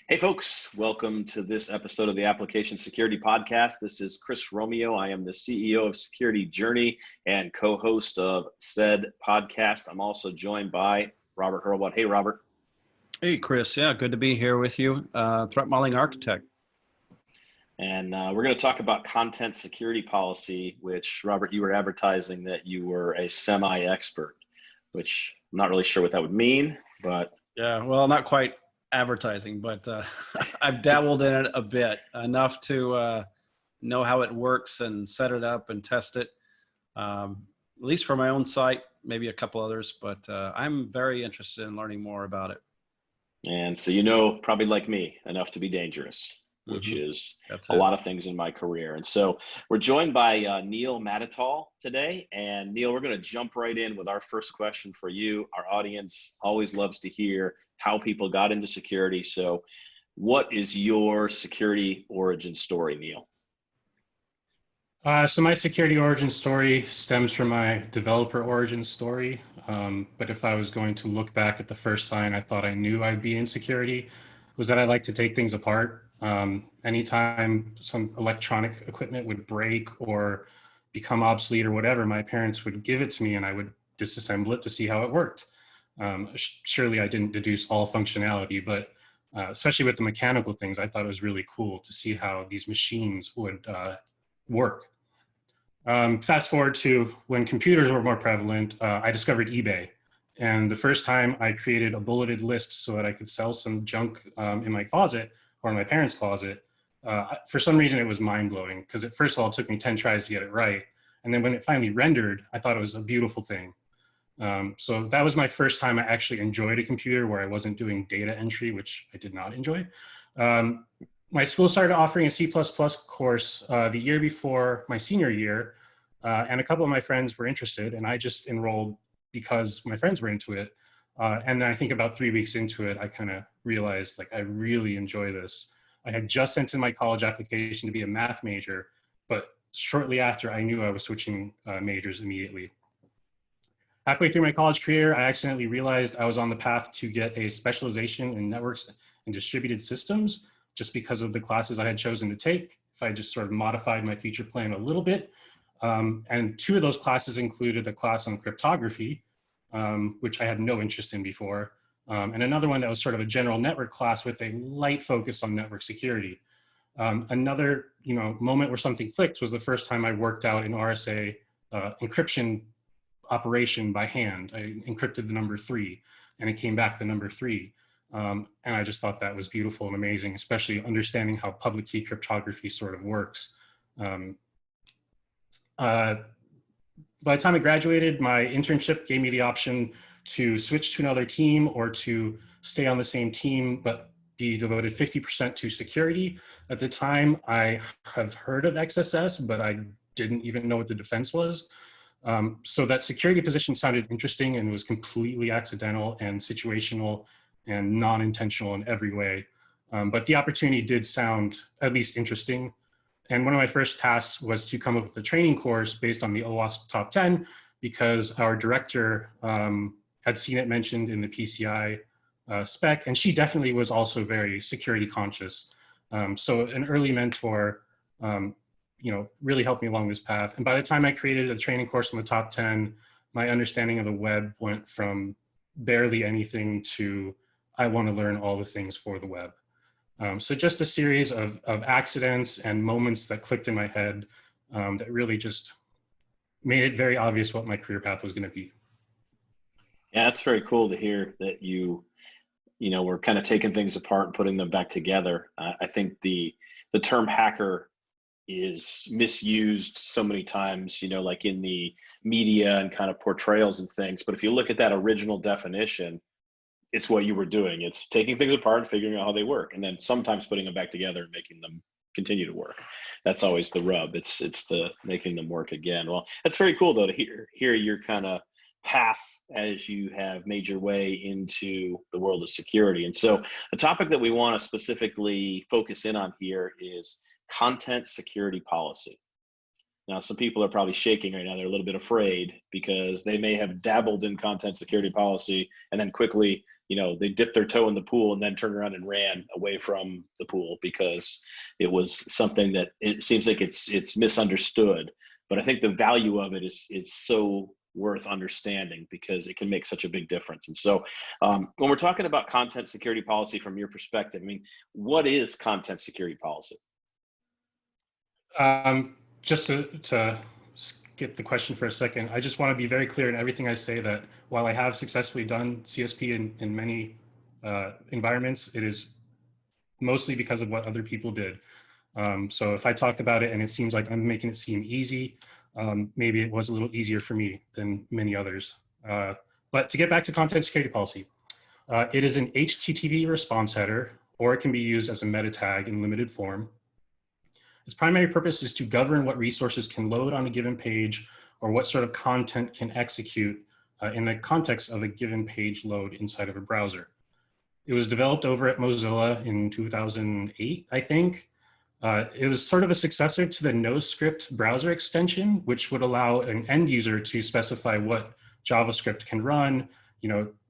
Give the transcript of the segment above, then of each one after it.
Hey folks, welcome to this episode of the Application Security Podcast. This is Chris Romeo. I am the CEO of Security Journey and co-host of said podcast. I'm also joined by Robert Hurlbut. Hey, Robert. Hey, Chris. Yeah, good to be here with you. Threat modeling architect. And we're going to talk about content security policy, which, Robert, you were advertising that you were a semi-expert, which I'm not really sure what that would mean, but... Yeah, well, not quite advertising, but I've dabbled in it a bit, enough to know how it works and set it up and test it, at least for my own site, maybe a couple others, but I'm very interested in learning more about it. And so, you know, probably like me, enough to be dangerous, which is That's a it. lot of things in my career. And so we're joined by Neil Matatall today. And Neil, we're going to jump right in with our first question for you. Our audience always loves to hear how people got into security. So what is your security origin story, Neil? So my security origin story stems from my developer origin story. But if I was going to look back at the first sign I thought I knew I'd be in security, was that I like to take things apart. Anytime some electronic equipment would break or become obsolete or whatever, my parents would give it to me and I would disassemble it to see how it worked. Surely I didn't deduce all functionality, but especially with the mechanical things, I thought it was really cool to see how these machines would work. Fast forward to when computers were more prevalent, I discovered eBay. And the first time I created a bulleted list so that I could sell some junk in my closet or in my parents' closet, for some reason it was mind-blowing because first of all, it took me 10 tries to get it right. And then when it finally rendered, I thought it was a beautiful thing. So that was my first time I actually enjoyed a computer where I wasn't doing data entry, which I did not enjoy. My school started offering a C++ course the year before my senior year, and a couple of my friends were interested, and I just enrolled because my friends were into it. And then I think about 3 weeks into it, I kind of realized like I really enjoy this. I had just sent in my college application to be a math major, but shortly after I knew I was switching majors immediately. Halfway through my college career, I accidentally realized I was on the path to get a specialization in networks and distributed systems just because of the classes I had chosen to take. If I just sort of modified my future plan a little bit. And two of those classes included a class on cryptography, which I had no interest in before, and another one that was sort of a general network class with a light focus on network security. Another moment where something clicked was the first time I worked out an RSA encryption operation by hand. I encrypted the number 3 and it came back the number 3. And I just thought that was beautiful and amazing, especially understanding how public key cryptography sort of works. By the time I graduated, my internship gave me the option to switch to another team or to stay on the same team, but be devoted 50% to security. At the time, I have heard of XSS, but I didn't even know what the defense was. So that security position sounded interesting and was completely accidental and situational and non-intentional in every way. But the opportunity did sound at least interesting. And one of my first tasks was to come up with a training course based on the OWASP top 10 because our director had seen it mentioned in the PCI spec, and she definitely was also very security conscious. So an early mentor really helped me along this path. And by the time I created a training course in the top 10, my understanding of the web went from barely anything to I want to learn all the things for the web. So just a series of accidents and moments that clicked in my head that really just made it very obvious what my career path was going to be. Yeah, that's very cool to hear that you were kind of taking things apart and putting them back together. I think the term hacker is misused so many times, like in the media and kind of portrayals and things. But if you look at that original definition, it's what you were doing. It's taking things apart and figuring out how they work, and then sometimes putting them back together and making them continue to work. That's always the rub. It's the making them work again. Well, that's very cool though to hear your kind of path as you have made your way into the world of security. And so the topic that we want to specifically focus in on here is content security policy. Now, some people are probably shaking right now. They're a little bit afraid because they may have dabbled in content security policy and then quickly they dipped their toe in the pool and then turned around and ran away from the pool because it was something that it seems like it's misunderstood. But I think the value of it is so worth understanding because it can make such a big difference. And so when we're talking about content security policy from your perspective, I mean, what is content security policy? Just to skip the question for a second, I just want to be very clear in everything I say that while I have successfully done CSP in many environments, it is mostly because of what other people did. So if I talk about it and it seems like I'm making it seem easy, maybe it was a little easier for me than many others. But to get back to content security policy, it is an HTTP response header, or it can be used as a meta tag in limited form. Its primary purpose is to govern what resources can load on a given page or what sort of content can execute in the context of a given page load inside of a browser. It was developed over at Mozilla in 2008, I think. It was sort of a successor to the NoScript browser extension, which would allow an end user to specify what JavaScript can run.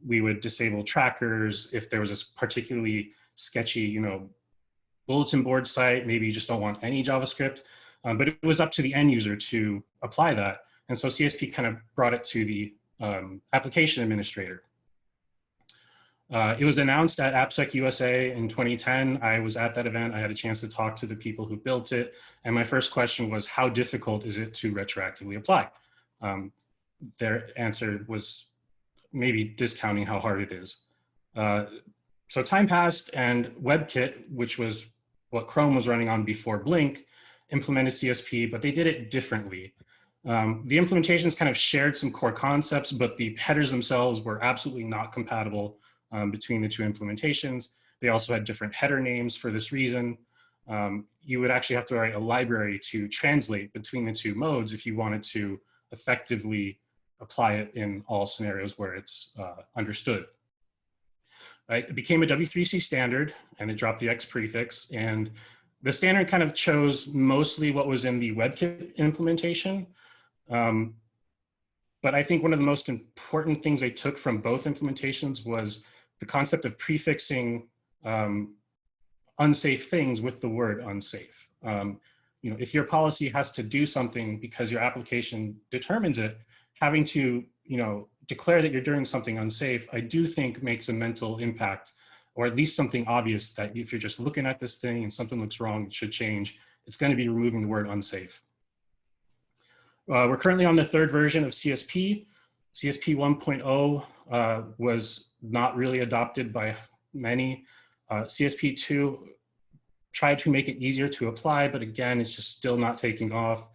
We would disable trackers if there was a particularly sketchy, bulletin board site, maybe you just don't want any JavaScript, but it was up to the end user to apply that. And so CSP kind of brought it to the application administrator. It was announced at AppSec USA in 2010. I was at that event. I had a chance to talk to the people who built it. And my first question was, how difficult is it to retroactively apply? Their answer was maybe discounting how hard it is. So time passed and WebKit, which was what Chrome was running on before Blink, implemented CSP, but they did it differently. The implementations kind of shared some core concepts, but the headers themselves were absolutely not compatible between the two implementations. They also had different header names for this reason. You would actually have to write a library to translate between the two modes if you wanted to effectively apply it in all scenarios where it's understood. It became a W3C standard and it dropped the X prefix, and the standard kind of chose mostly what was in the WebKit implementation. But I think one of the most important things they took from both implementations was the concept of prefixing unsafe things with the word unsafe. If your policy has to do something because your application determines it, having to declare that you're doing something unsafe, I do think makes a mental impact, or at least something obvious that if you're just looking at this thing and something looks wrong, it should change. It's going to be removing the word unsafe. We're currently on the third version of CSP. CSP 1.0 was not really adopted by many. CSP 2 tried to make it easier to apply, but again, it's just still not taking off.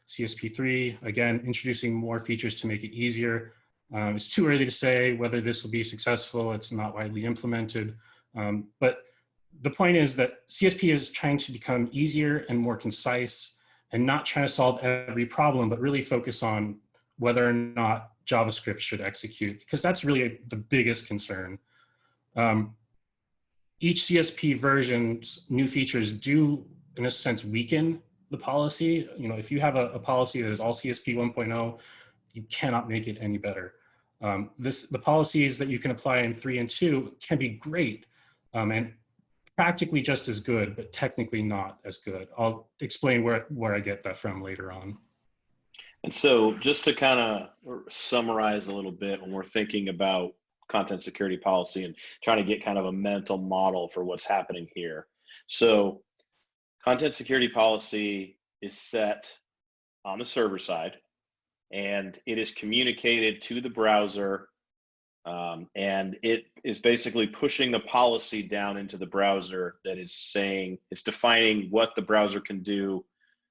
CSP 3, again, introducing more features to make it easier. It's too early to say whether this will be successful. It's not widely implemented. But the point is that CSP is trying to become easier and more concise and not trying to solve every problem, but really focus on whether or not JavaScript should execute, because that's really the biggest concern. Each CSP version's new features do, in a sense, weaken the policy. If you have a policy that is all CSP 1.0, you cannot make it any better. The policies that you can apply in 3 and 2 can be great and practically just as good, but technically not as good. I'll explain where I get that from later on. And so just to kind of summarize a little bit, when we're thinking about content security policy and trying to get kind of a mental model for what's happening here. So content security policy is set on the server side, and it is communicated to the browser, and it is basically pushing the policy down into the browser that is saying, it's defining what the browser can do.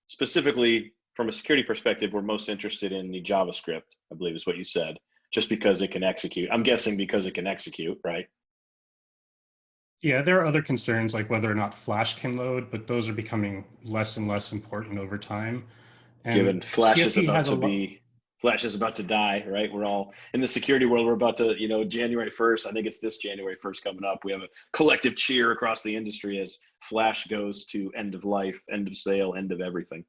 Specifically, from a security perspective, we're most interested in the JavaScript, I believe is what you said, just because it can execute. I'm guessing because it can execute, right? Yeah, there are other concerns like whether or not Flash can load, but those are becoming less and less important over time. And given Flash CSP is about to die, right? We're all in the security world. We're about to, January 1st. I think it's this January 1st coming up. We have a collective cheer across the industry as Flash goes to end of life, end of sale, end of everything.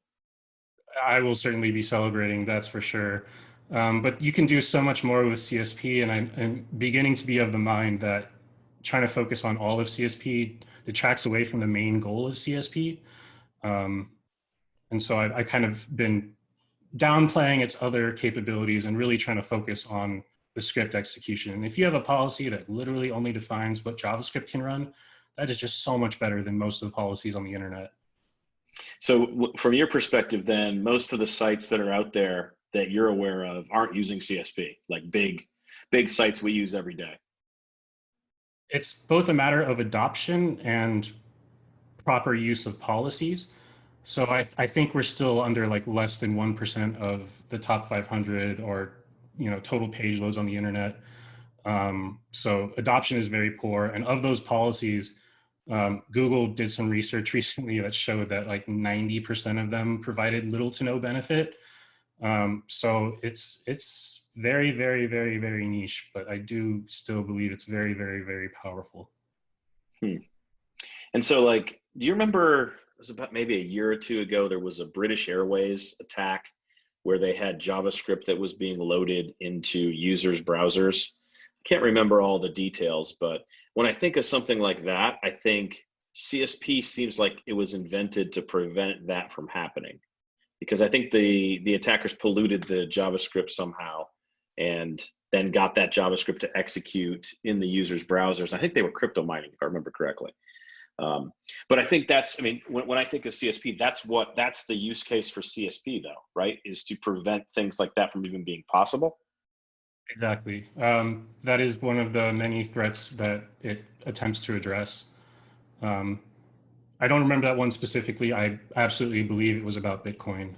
I will certainly be celebrating, that's for sure. But you can do so much more with CSP, and I'm beginning to be of the mind that trying to focus on all of CSP detracts away from the main goal of CSP. And so I kind of been downplaying its other capabilities and really trying to focus on the script execution. And if you have a policy that literally only defines what JavaScript can run, that is just so much better than most of the policies on the internet. So from your perspective, then, most of the sites that are out there that you're aware of aren't using CSP, like big sites we use every day. It's both a matter of adoption and proper use of policies. So I think we're still under like less than 1% of the top 500 or, you know, total page loads on the internet. So adoption is very poor. And of those policies, Google did some research recently that showed that like 90% of them provided little to no benefit. So it's very, very, very, very niche, but I do still believe it's very, very, very powerful. And so, like, do you remember, it was about maybe a year or two ago, there was a British Airways attack where they had JavaScript that was being loaded into users' browsers? I can't remember all the details, but when I think of something like that, I think CSP seems like it was invented to prevent that from happening. Because I think the attackers polluted the JavaScript somehow and then got that JavaScript to execute in the user's browsers. I think they were crypto mining, if I remember correctly. But I think that's, I mean, when I think of CSP, that's the use case for CSP though, right? Is to prevent things like that from even being possible. Exactly. That is one of the many threats that it attempts to address. I don't remember that one specifically. I absolutely believe it was about Bitcoin.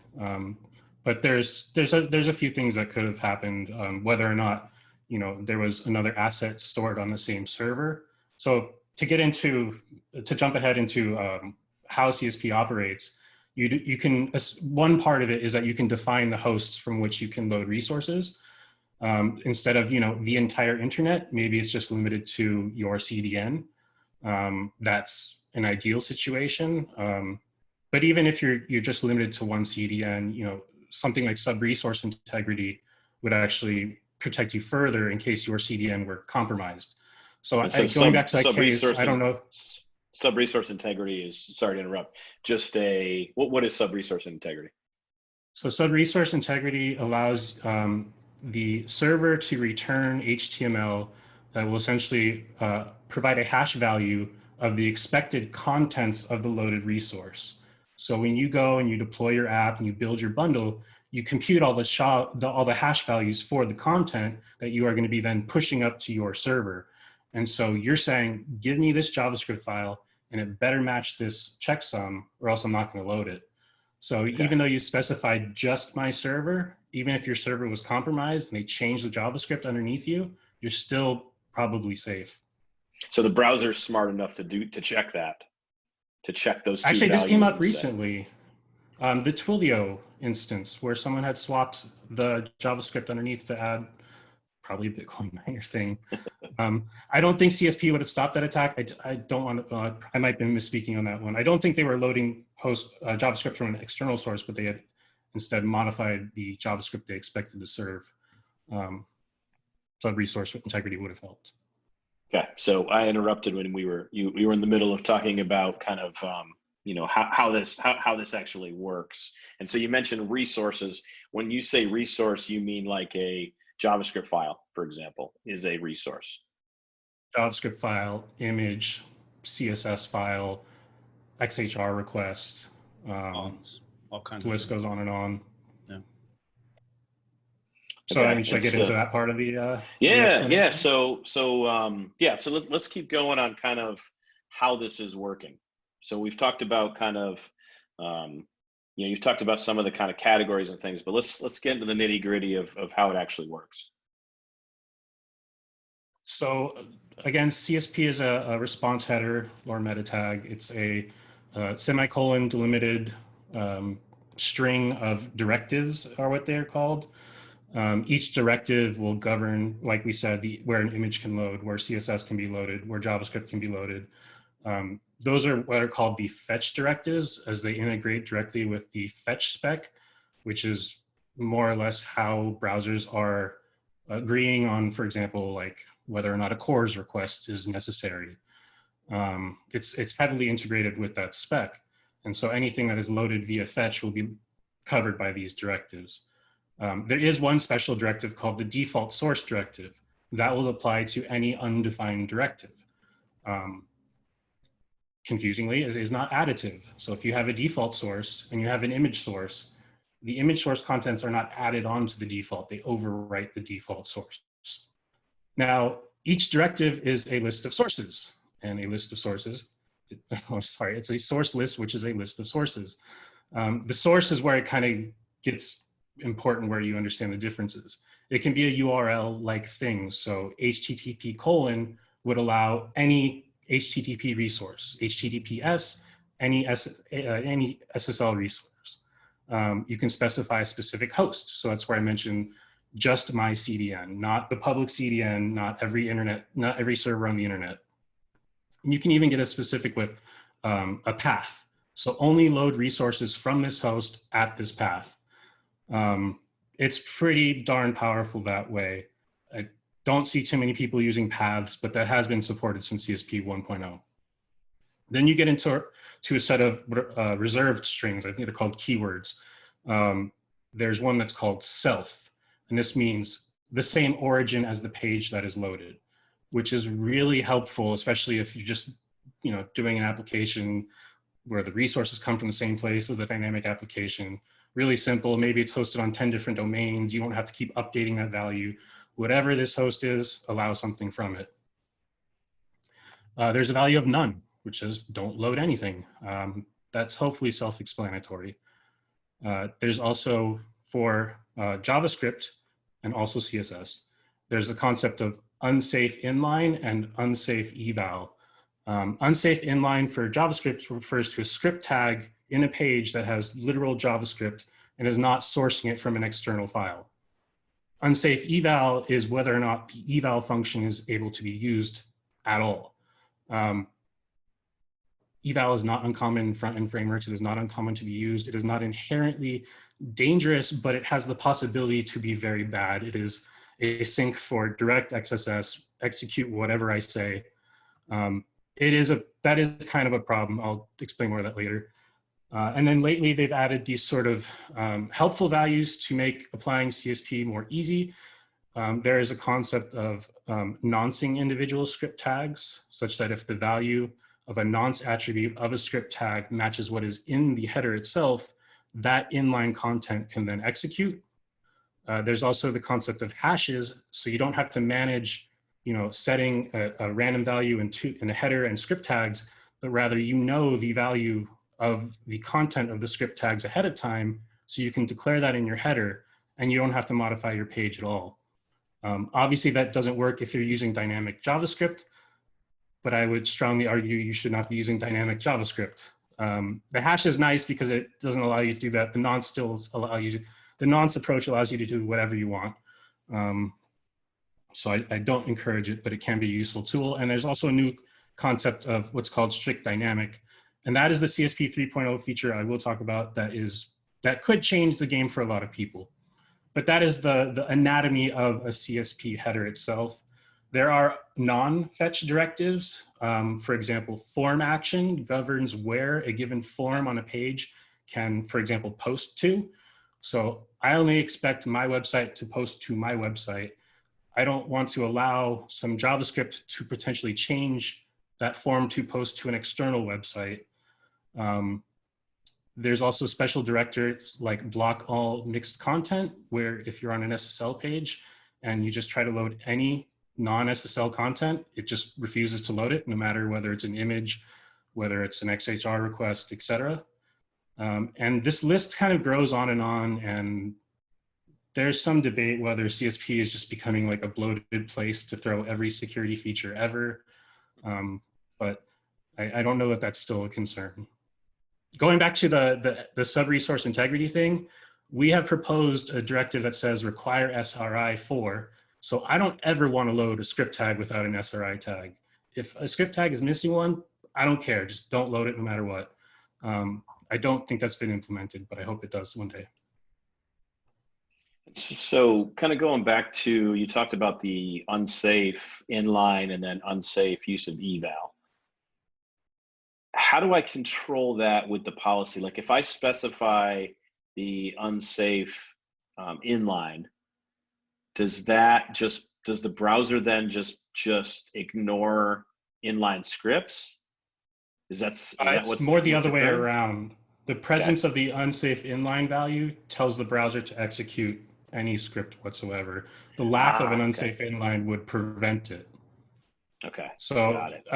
But there's a few things that could have happened, whether or not, you know, there was another asset stored on the same server. So to jump ahead into how CSP operates, you can, one part of it is that you can define the hosts from which you can load resources. Instead of, you know, the entire internet, maybe it's just limited to your CDN. That's an ideal situation. But even if you're just limited to one CDN, you know, something like sub-resource integrity would actually protect you further in case your CDN were compromised. So going back to that case, I don't know. Sub-resource integrity is, sorry to interrupt, just what is sub-resource integrity? So sub-resource integrity allows the server to return HTML that will essentially provide a hash value of the expected contents of the loaded resource. So when you go and you deploy your app and you build your bundle, you compute all the hash values for the content that you are going to be then pushing up to your server. And so you're saying, give me this JavaScript file and it better match this checksum or else I'm not going to load it. So even though you specified just my server, even if your server was compromised and they changed the JavaScript underneath you, you're still probably safe. So the browser's smart enough to check that, to check those two Actually, values. this came up recently. The Twilio instance where someone had swapped the JavaScript underneath to add probably a Bitcoin miner thing. I don't think CSP would have stopped that attack. I don't want to, I might be misspeaking on that one. I don't think they were loading JavaScript from an external source, but they had instead modified the JavaScript they expected to serve. So resource integrity would have helped. Okay, so I interrupted when we were in the middle of talking about kind of you know, how this actually works. And so you mentioned resources. When you say resource, you mean like a JavaScript file, for example, is a resource. JavaScript file, image, CSS file, XHR request. All kinds the list goes on and on. Yeah. So I mean, should I get into that part of the? Yeah. So let's keep going on kind of how this is working. So we've talked about kind of, you know, you've talked about some of the kind of categories and things, but let's get into the nitty gritty of how it actually works. So again, CSP is a response header or meta tag. It's a semicolon delimited string of directives are what they're called. Each directive will govern, like we said, where an image can load, where CSS can be loaded, where JavaScript can be loaded. Those are what are called the fetch directives, as they integrate directly with the fetch spec, which is more or less how browsers are agreeing on, for example, like whether or not a CORS request is necessary. It's heavily integrated with that spec. And so anything that is loaded via fetch will be covered by these directives. There is one special directive called the default source directive that will apply to any undefined directive. Confusingly, it is not additive. So if you have a default source and you have an image source, the image source contents are not added onto the default. They overwrite the default source. Now, each directive is a list of sources, and a list of sources, oh, sorry, it's a source list, which is a list of sources. The source is where it kind of gets important, where you understand the differences. It can be a URL-like thing. So HTTP : would allow any HTTP resource, HTTPS, any SSL resource. You can specify a specific host. So that's where I mentioned just my CDN, not the public CDN, not every server on the internet. And you can even get a specific with a path. So only load resources from this host at this path. It's pretty darn powerful that way. I don't see too many people using paths, but that has been supported since CSP 1.0. Then you get into a set of reserved strings. I think they're called keywords. There's one that's called self, and this means the same origin as the page that is loaded, which is really helpful, especially if you're just doing an application where the resources come from the same place as the dynamic application. Really simple. Maybe it's hosted on 10 different domains. You won't have to keep updating that value. Whatever this host is, allow something from it. There's a value of none, which says don't load anything. That's hopefully self-explanatory. There's also for JavaScript and also CSS, there's the concept of unsafe inline and unsafe eval. Unsafe inline for JavaScript refers to a script tag in a page that has literal JavaScript and is not sourcing it from an external file. Unsafe eval is whether or not the eval function is able to be used at all. Eval is not uncommon in front-end frameworks. It is not uncommon to be used. It is not inherently dangerous, but it has the possibility to be very bad. It is async for direct XSS, execute whatever I say. That is kind of a problem. I'll explain more of that later. And then lately they've added these sort of helpful values to make applying CSP more easy. There is a concept of noncing individual script tags, such that if the value of a nonce attribute of a script tag matches what is in the header itself, that inline content can then execute. There's also the concept of hashes, so you don't have to manage setting a random value in a header and script tags, but rather the value of the content of the script tags ahead of time, so you can declare that in your header, and you don't have to modify your page at all. Obviously, that doesn't work if you're using dynamic JavaScript, but I would strongly argue you should not be using dynamic JavaScript. The hash is nice because it doesn't allow you to do that. The nonce the nonce approach allows you to do whatever you want. So I don't encourage it, but it can be a useful tool. And there's also a new concept of what's called strict dynamic. And that is the CSP 3.0 feature I will talk about that could change the game for a lot of people. But that is the anatomy of a CSP header itself. There are non-fetch directives. For example, form action governs where a given form on a page can, for example, post to. So I only expect my website to post to my website. I don't want to allow some JavaScript to potentially change that form to post to an external website. There's also special directives like block all mixed content, where if you're on an SSL page and you just try to load any non-SSL content, it just refuses to load it, no matter whether it's an image, whether it's an XHR request, etc. And this list kind of grows on, and there's some debate whether CSP is just becoming like a bloated place to throw every security feature ever. But I don't know that that's still a concern. Going back to the sub-resource integrity thing, we have proposed a directive that says require SRI for. So I don't ever want to load a script tag without an SRI tag. If a script tag is missing one, I don't care. Just don't load it no matter what. I don't think that's been implemented, but I hope it does one day. So kind of going back to, you talked about the unsafe inline and then unsafe use of eval. How do I control that with the policy? Like if I specify the unsafe inline, does the browser then just ignore inline scripts? Is that It's more the what's other way occurring? around. The Okay. presence of the unsafe inline value tells the browser to execute any script whatsoever. The lack of an Okay. unsafe inline would prevent it. Okay. So Got it.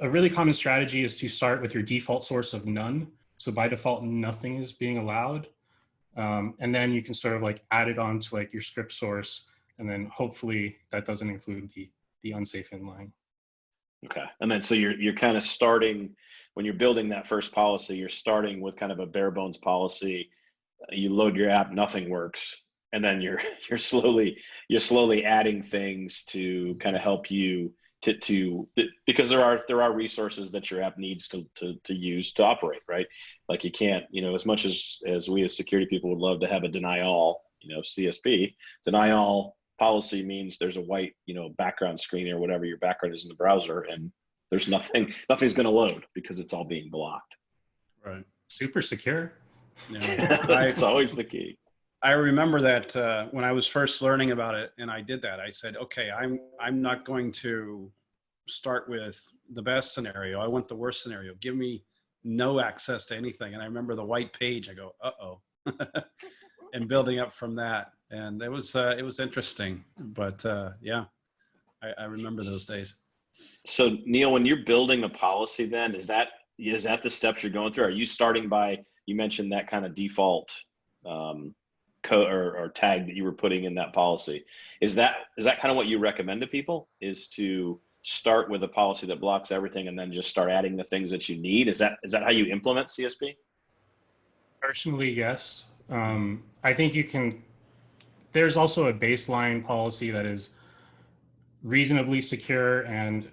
a really common strategy is to start with your default source of none. So by default, nothing is being allowed. And then you can sort of like add it on to like your script source. And then hopefully that doesn't include the unsafe inline. Okay. And then so you're kind of starting, when you're building that first policy, you're starting with kind of a bare bones policy. You load your app, nothing works, and then you're slowly adding things to kind of help you to because there are resources that your app needs to use to operate, right? Like you can't, as much as we as security people would love to have a deny all, CSP, deny all policy means there's a white, background screen or whatever your background is in the browser, and there's nothing's going to load because it's all being blocked. Right. Super secure. Yeah. It's always the key. I remember that when I was first learning about it, and I did that. I said, okay, I'm not going to start with the best scenario. I want the worst scenario. Give me no access to anything. And I remember the white page. I go, uh-oh, and building up from that. And it was interesting. But yeah, I remember those days. So Neil, when you're building a policy, then is that the steps you're going through? Are you starting by, you mentioned that kind of default code or tag that you were putting in that policy? Is that kind of what you recommend to people? Is to start with a policy that blocks everything and then just start adding the things that you need? Is that how you implement CSP? Personally, yes. I think you can. There's also a baseline policy that is reasonably secure and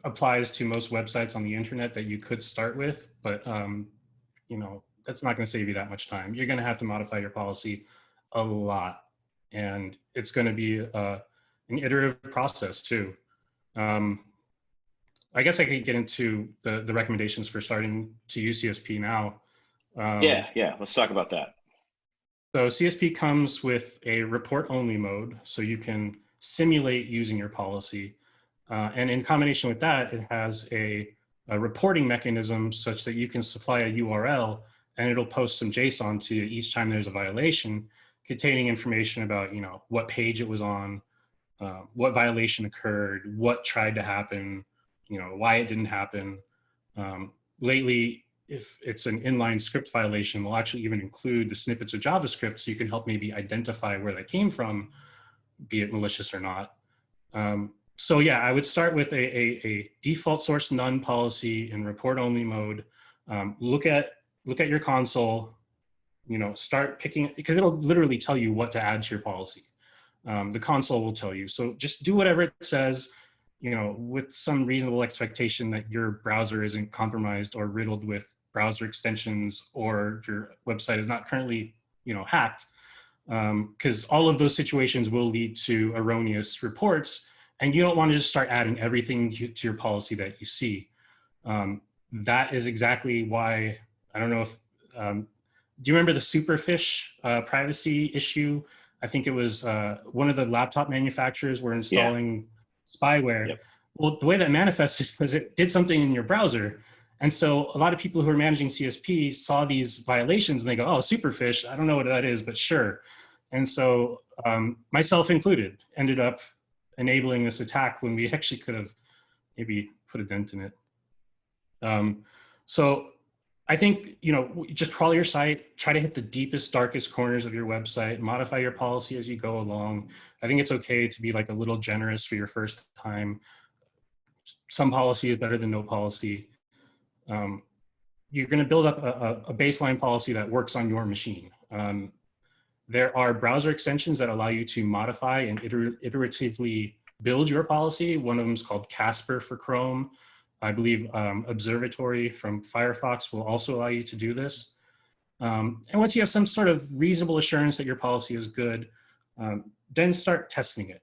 applies to most websites on the internet that you could start with, but that's not going to save you that much time. You're going to have to modify your policy a lot, and it's going to be an iterative process too. I guess I could get into the recommendations for starting to use CSP now. Yeah. Let's talk about that. So CSP comes with a report-only mode, so you can simulate using your policy. And in combination with that, it has a reporting mechanism such that you can supply a URL and it'll post some JSON to you each time there's a violation containing information about, what page it was on, what violation occurred, what tried to happen, why it didn't happen. Lately, if it's an inline script violation, we'll actually even include the snippets of JavaScript so you can help maybe identify where that came from, be it malicious or not. So yeah, I would start with a default source none policy in report only mode. Look at your console, start picking, because it'll literally tell you what to add to your policy. The console will tell you. So just do whatever it says, with some reasonable expectation that your browser isn't compromised or riddled with browser extensions, or your website is not currently, hacked. Because all of those situations will lead to erroneous reports, and you don't want to just start adding everything to your policy that you see. That is exactly why, I don't know if, do you remember the Superfish privacy issue? I think it was one of the laptop manufacturers were installing spyware. Yep. Well, the way that manifested was it did something in your browser. And so a lot of people who are managing CSP saw these violations and they go, oh, Superfish, I don't know what that is, but sure. And so myself included ended up enabling this attack when we actually could have maybe put a dent in it. So I think, just crawl your site, try to hit the deepest, darkest corners of your website, modify your policy as you go along. I think it's okay to be like a little generous for your first time. Some policy is better than no policy. You're going to build up a baseline policy that works on your machine. There are browser extensions that allow you to modify and iteratively build your policy. One of them is called Casper for Chrome. I believe Observatory from Firefox will also allow you to do this. And once you have some sort of reasonable assurance that your policy is good, then start testing it.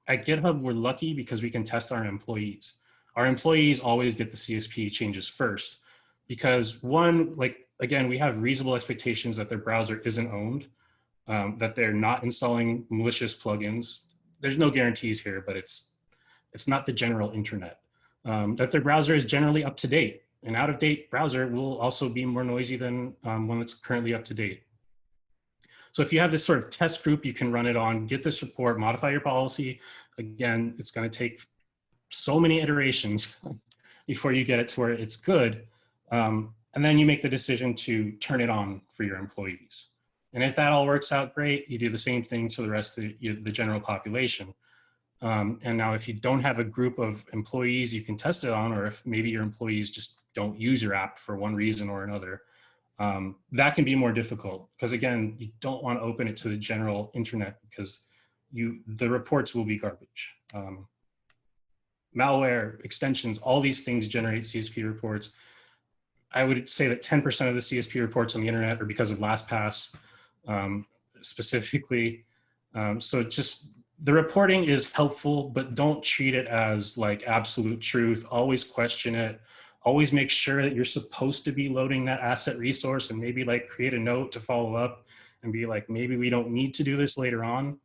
At GitHub, we're lucky because we can test our employees. Our employees always get the CSP changes first because one, like, again, we have reasonable expectations that their browser isn't owned, that they're not installing malicious plugins. There's no guarantees here, but it's not the general internet. That their browser is generally up to date. An out-of-date browser will also be more noisy than one that's currently up to date. So if you have this sort of test group, you can run it on, get this report, modify your policy. Again, it's going to take so many iterations before you get it to where it's good. And then you make the decision to turn it on for your employees. And if that all works out great, you do the same thing to the rest of the general population. And now if you don't have a group of employees you can test it on, or if maybe your employees just don't use your app for one reason or another, that can be more difficult because again, you don't want to open it to the general internet because the reports will be garbage. Malware, extensions, all these things generate CSP reports. I would say that 10% of the CSP reports on the internet are because of LastPass specifically. So just the reporting is helpful, but don't treat it as like absolute truth. Always question it. Always make sure that you're supposed to be loading that asset resource and maybe like create a note to follow up and be like, maybe we don't need to do this later on.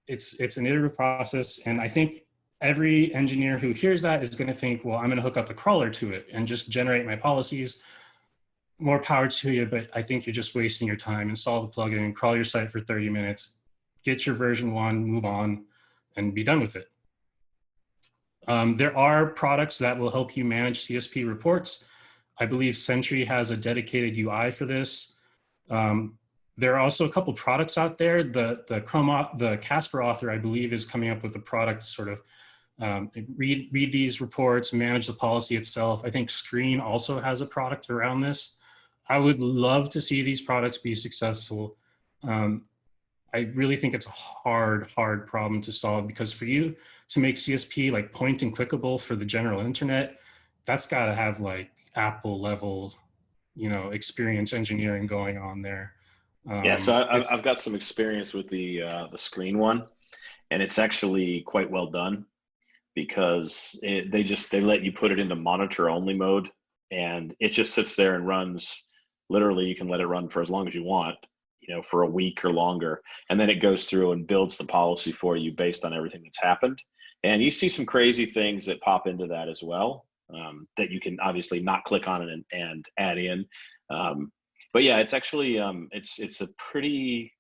It's an iterative process. And I think every engineer who hears that is going to think, well, I'm going to hook up a crawler to it and just generate my policies. More power to you, but I think you're just wasting your time. Install the plugin, crawl your site for 30 minutes, get your version 1, move on, and be done with it. There are products that will help you manage CSP reports. I believe Sentry has a dedicated UI for this. There are also a couple products out there. The Casper author, I believe, is coming up with a product to sort of read these reports, manage the policy itself. I think Screen also has a product around this. I would love to see these products be successful. I really think it's a hard problem to solve because for you to make CSP like point and clickable for the general internet, that's got to have like Apple level, experience engineering going on there. Yeah, so I've got some experience with the Screen one, and it's actually quite well done because they let you put it into monitor only mode, and it just sits there and runs. Literally, you can let it run for as long as you want, for a week or longer, and then it goes through and builds the policy for you based on everything that's happened. And you see some crazy things that pop into that as well, that you can obviously not click on it and add in. But yeah, it's actually it's a pretty.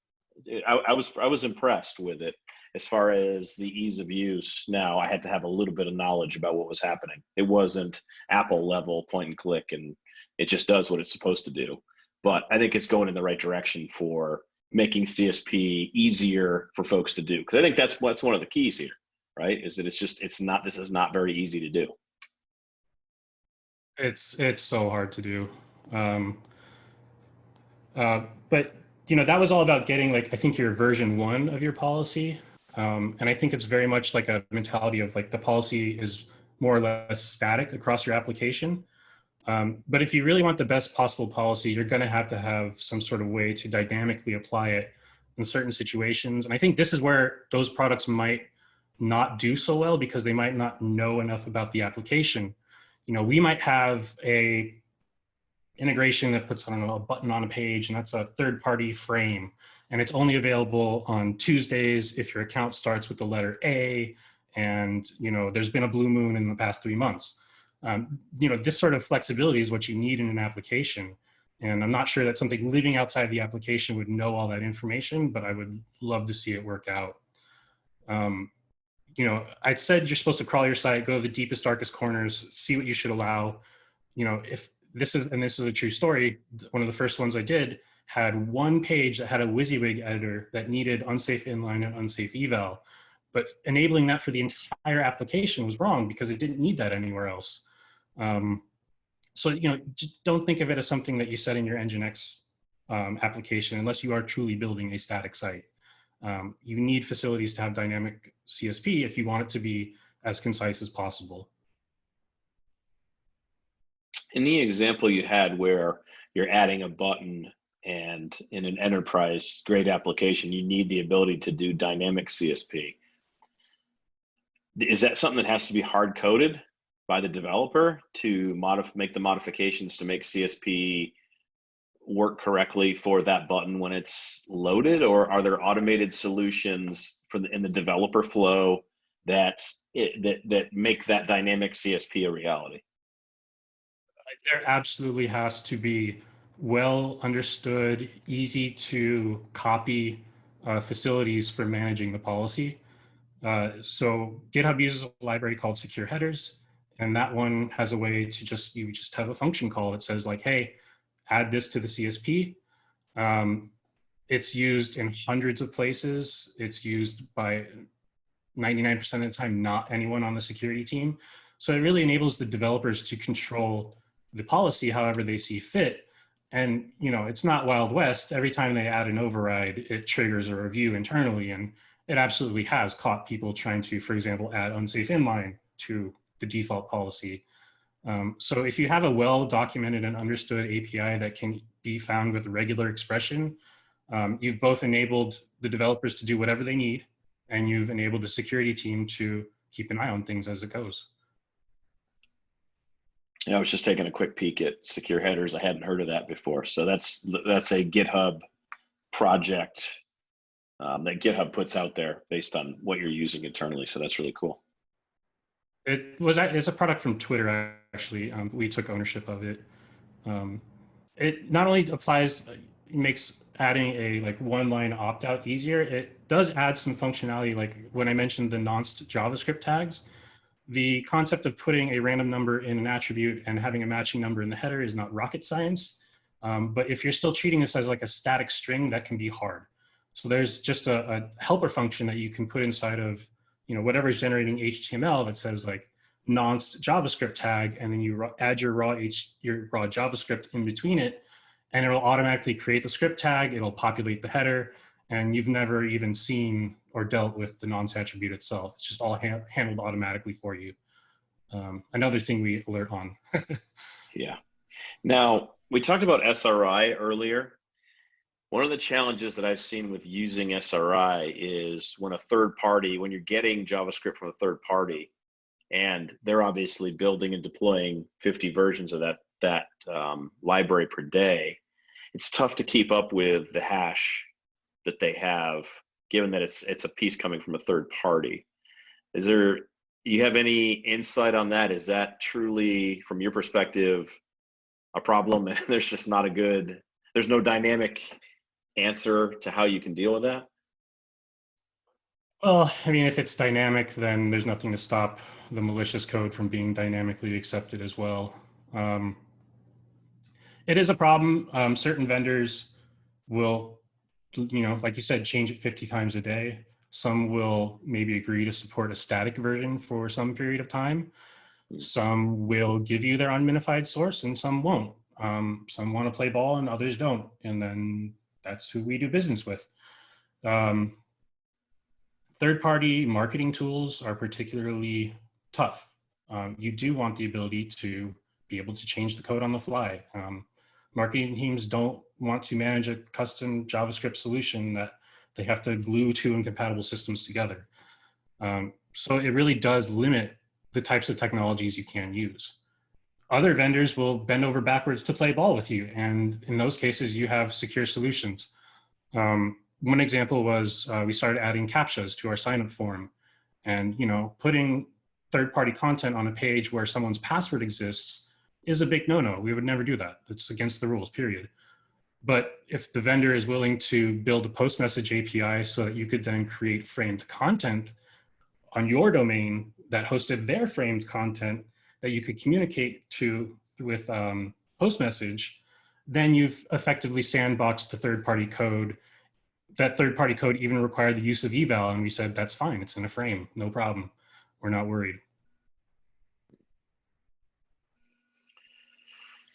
I was impressed with it as far as the ease of use. Now I had to have a little bit of knowledge about what was happening. It wasn't Apple level point and click, and it just does what it's supposed to do. But I think it's going in the right direction for making CSP easier for folks to do. Because I think that's one of the keys here, right? Is that this is not very easy to do. It's so hard to do. But that was all about getting I think your version 1 of your policy. And I think it's very much like a mentality of the policy is more or less static across your application. But if you really want the best possible policy, you're going to have some sort of way to dynamically apply it in certain situations. And I think this is where those products might not do so well because they might not know enough about the application. We might have a integration that puts, I don't know, a button on a page, and that's a third-party frame. And it's only available on Tuesdays if your account starts with the letter A, and there's been a blue moon in the past 3 months. This sort of flexibility is what you need in an application. And I'm not sure that something living outside the application would know all that information, but I would love to see it work out. I said you're supposed to crawl your site, go to the deepest, darkest corners, see what you should allow. If this is a true story, one of the first ones I did had one page that had a WYSIWYG editor that needed unsafe inline and unsafe eval. But enabling that for the entire application was wrong because it didn't need that anywhere else. So just don't think of it as something that you set in your Nginx application unless you are truly building a static site. You need facilities to have dynamic CSP if you want it to be as concise as possible. In the example you had where you're adding a button and in an enterprise grade application, you need the ability to do dynamic CSP. Is that something that has to be hard coded by the developer to make the modifications to make CSP work correctly for that button when it's loaded, or are there automated solutions in the developer flow that make that dynamic CSP a reality? There absolutely has to be well understood, easy to copy facilities for managing the policy. So GitHub uses a library called secure headers, and that one has a way to you just have a function call that says like, hey, add this to the CSP. It's used in hundreds of places. It's used by 99% of the time, not anyone on the security team. So it really enables the developers to control the policy however they see fit. And it's not Wild West. Every time they add an override, it triggers a review internally. And it absolutely has caught people trying to, for example, add unsafe inline to the default policy. So if you have a well-documented and understood API that can be found with regular expression, you've both enabled the developers to do whatever they need, and you've enabled the security team to keep an eye on things as it goes. I was just taking a quick peek at secure headers. I hadn't heard of that before. So that's a GitHub project that GitHub puts out there based on what you're using internally. So that's really cool. It's a product from Twitter, actually. We took ownership of it. It not only makes adding a one-line opt-out easier, it does add some functionality. Like when I mentioned the nonce JavaScript tags, the concept of putting a random number in an attribute and having a matching number in the header is not rocket science. But if you're still treating this as like a static string, that can be hard. So there's just a helper function that you can put inside of whatever is generating HTML that says like nonce JavaScript tag, and then you add your raw JavaScript in between it, and it'll automatically create the script tag. It'll populate the header, and you've never even seen or dealt with the nonce attribute itself. It's just all handled automatically for you. Another thing we alert on. Yeah. Now, we talked about SRI earlier. One of the challenges that I've seen with using SRI is when you're getting JavaScript from a third party, and they're obviously building and deploying 50 versions of that library per day, it's tough to keep up with the hash that they have, given that it's a piece coming from a third party. Do you have any insight on that? Is that truly, from your perspective, a problem? And there's no dynamic answer to how you can deal with that? Well, I mean, if it's dynamic, then there's nothing to stop the malicious code from being dynamically accepted as well. It is a problem. Certain vendors will, like you said, change it 50 times a day. Some will maybe agree to support a static version for some period of time. Some will give you their unminified source, and some won't. Some want to play ball and others don't. And then that's who we do business with. Third-party marketing tools are particularly tough. You do want the ability to be able to change the code on the fly. Marketing teams don't want to manage a custom JavaScript solution that they have to glue two incompatible systems together. So it really does limit the types of technologies you can use. Other vendors will bend over backwards to play ball with you, and in those cases, you have secure solutions. One example was we started adding CAPTCHAs to our sign-up form, and putting third-party content on a page where someone's password exists is a big no-no. We would never do that. It's against the rules, period. But if the vendor is willing to build a post message API so that you could then create framed content on your domain that hosted their framed content that you could communicate to with post message, then you've effectively sandboxed the third-party code. That third-party code even required the use of eval, and we said, that's fine, it's in a frame, no problem. We're not worried.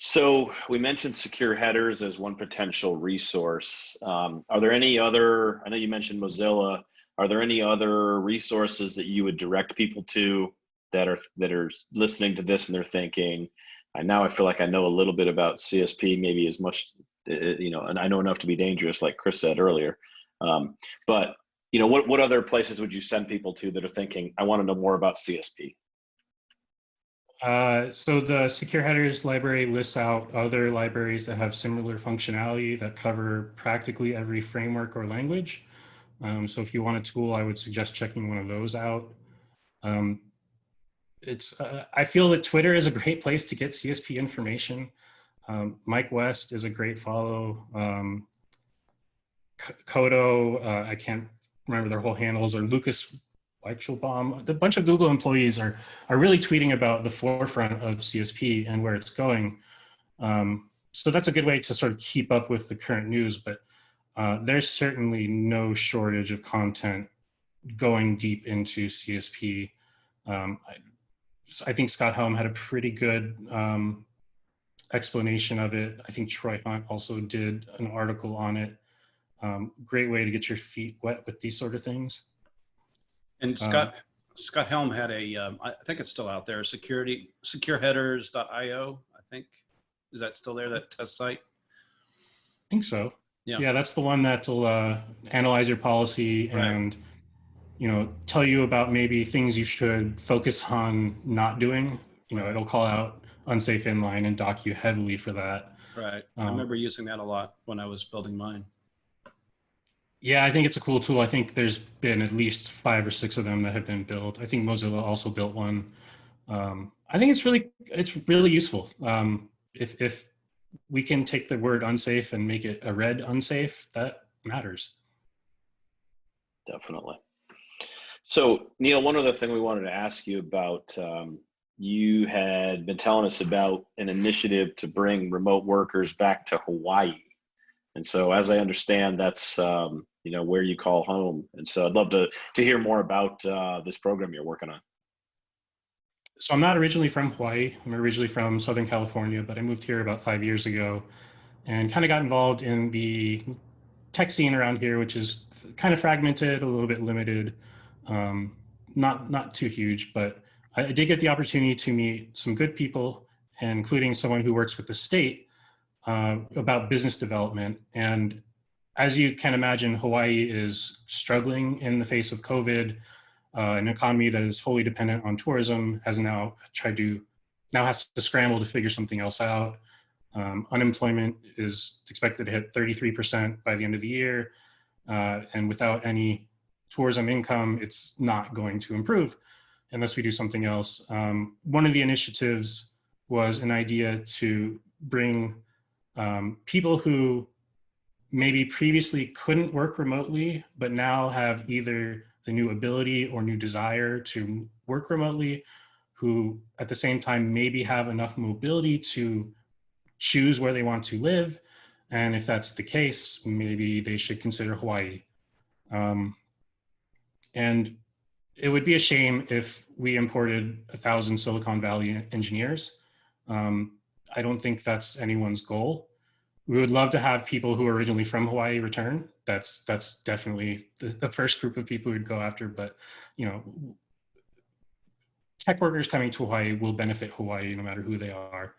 So we mentioned secure headers as one potential resource. Are there any other, I know you mentioned Mozilla, are there any other resources that you would direct people to that are listening to this and they're thinking, I feel like I know a little bit about CSP, maybe as much, and I know enough to be dangerous, like Chris said earlier. But what other places would you send people to that are thinking, I want to know more about CSP? So the Secure Headers library lists out other libraries that have similar functionality that cover practically every framework or language. So if you want a tool, I would suggest checking one of those out. I feel that Twitter is a great place to get CSP information. Mike West is a great follow. Kodo, I can't remember their whole handles, or Lucas Weichelbaum. A bunch of Google employees are really tweeting about the forefront of CSP and where it's going. So that's a good way to sort of keep up with the current news, but there's certainly no shortage of content going deep into CSP. I think Scott Helm had a pretty good explanation of it. I think Troy Hunt also did an article on it. Great way to get your feet wet with these sort of things. And Scott Helm had I think it's still out there, secureheaders.io, I think. Is that still there, that test site? I think so. Yeah. Yeah, that's the one that will analyze your policy and tell you about maybe things you should focus on not doing. It'll call out unsafe inline and dock you heavily for that. Right. I remember using that a lot when I was building mine. Yeah, I think it's a cool tool. I think there's been at least 5 or 6 of them that have been built. I think Mozilla also built one. I think it's really useful. If we can take the word unsafe and make it a red unsafe, that matters. Definitely. So, Neil, one other thing we wanted to ask you about, you had been telling us about an initiative to bring remote workers back to Hawaii. And so, as I understand, that's where you call home. And so I'd love to hear more about this program you're working on. So I'm not originally from Hawaii. I'm originally from Southern California, but I moved here about 5 years ago and kind of got involved in the tech scene around here, which is kind of fragmented, a little bit limited, not too huge, but I did get the opportunity to meet some good people, including someone who works with the state about business development. And as you can imagine, Hawaii is struggling in the face of COVID. An economy that is fully dependent on tourism has now has to scramble to figure something else out. Unemployment is expected to hit 33% by the end of the year. And without any tourism income, it's not going to improve unless we do something else. One of the initiatives was an idea to bring people who maybe previously couldn't work remotely, but now have either the new ability or new desire to work remotely, who at the same time maybe have enough mobility to choose where they want to live. And if that's the case, maybe they should consider Hawaii. And it would be a shame if we imported 1,000 Silicon Valley engineers. I don't think that's anyone's goal. We would love to have people who are originally from Hawaii return. That's definitely the first group of people we'd go after. But tech workers coming to Hawaii will benefit Hawaii no matter who they are.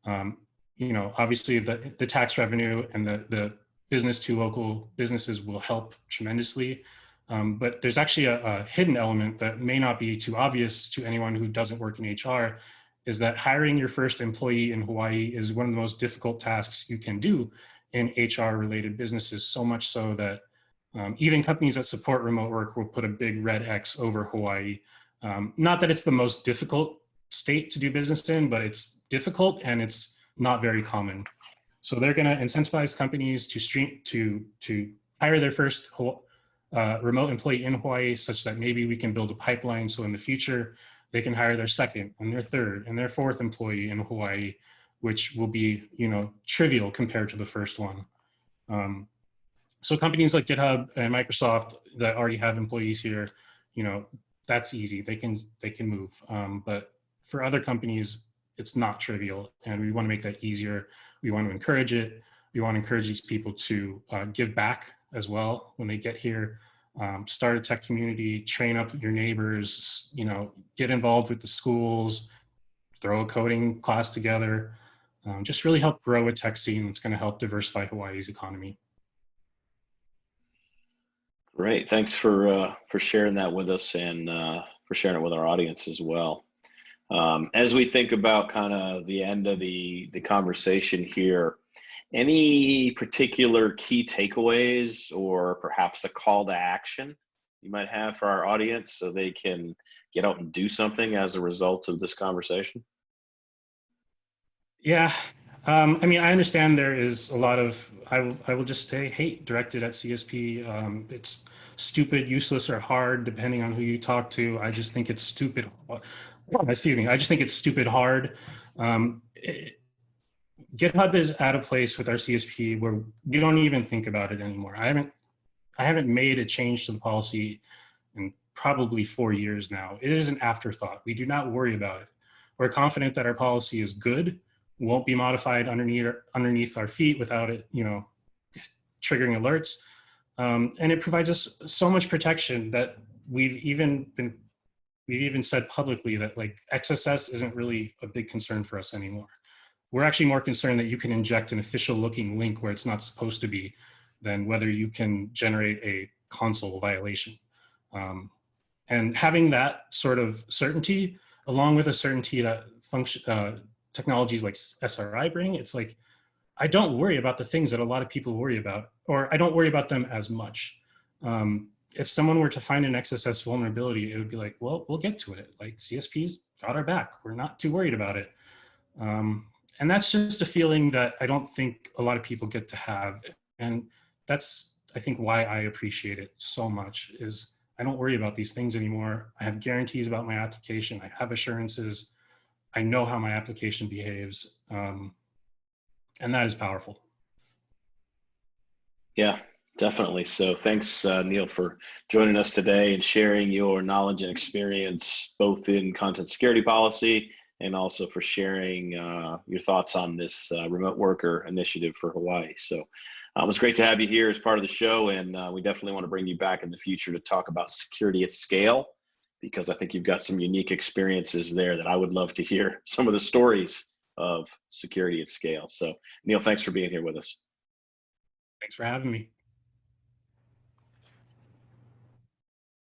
Obviously the tax revenue and the business to local businesses will help tremendously. But there's actually a hidden element that may not be too obvious to anyone who doesn't work in HR, is that hiring your first employee in Hawaii is one of the most difficult tasks you can do in HR related businesses, so much so that even companies that support remote work will put a big red X over Hawaii. Not that it's the most difficult state to do business in, but it's difficult and it's not very common. So they're going to incentivize companies to hire their first remote employee in Hawaii, such that maybe we can build a pipeline so in the future they can hire their second and their third and their fourth employee in Hawaii, which will be trivial compared to the first one. So companies like GitHub and Microsoft that already have employees here, that's easy. They can move. But for other companies, it's not trivial, and we want to make that easier. We want to encourage it. We want to encourage these people to give back as well when they get here. Start a tech community, train up your neighbors, get involved with the schools, throw a coding class together, just really help grow a tech scene that's going to help diversify Hawaii's economy. Great. Thanks for sharing that with us and for sharing it with our audience as well. As we think about kind of the end of the conversation here, any particular key takeaways or perhaps a call to action you might have for our audience so they can get out and do something as a result of this conversation? Yeah, I mean, I understand there is a lot of, I will just say, hate directed at CSP. It's stupid, useless, or hard, depending on who you talk to. I just think it's stupid. Excuse me. I just think it's stupid hard. GitHub is at a place with our CSP where we don't even think about it anymore. I haven't made a change to the policy in probably 4 years now. It is an afterthought. We do not worry about it. We're confident that our policy is good, won't be modified underneath our feet without it, triggering alerts. And it provides us so much protection that we've even said publicly that like XSS isn't really a big concern for us anymore. We're actually more concerned that you can inject an official looking link where it's not supposed to be than whether you can generate a console violation. And having that sort of certainty, along with a certainty that technologies like SRI bring, it's like, I don't worry about the things that a lot of people worry about, or I don't worry about them as much. If someone were to find an XSS vulnerability, it would be like, well, we'll get to it. Like CSP's got our back. We're not too worried about it. And that's just a feeling that I don't think a lot of people get to have. And that's, I think, why I appreciate it so much is I don't worry about these things anymore. I have guarantees about my application. I have assurances. I know how my application behaves. And that is powerful. Yeah, definitely. So thanks, Neil, for joining us today and sharing your knowledge and experience, both in content security policy and also for sharing your thoughts on this remote worker initiative for Hawaii. So it was great to have you here as part of the show, and we definitely want to bring you back in the future to talk about security at scale, because I think you've got some unique experiences there that I would love to hear some of the stories of security at scale. So Neil, thanks for being here with us. Thanks for having me.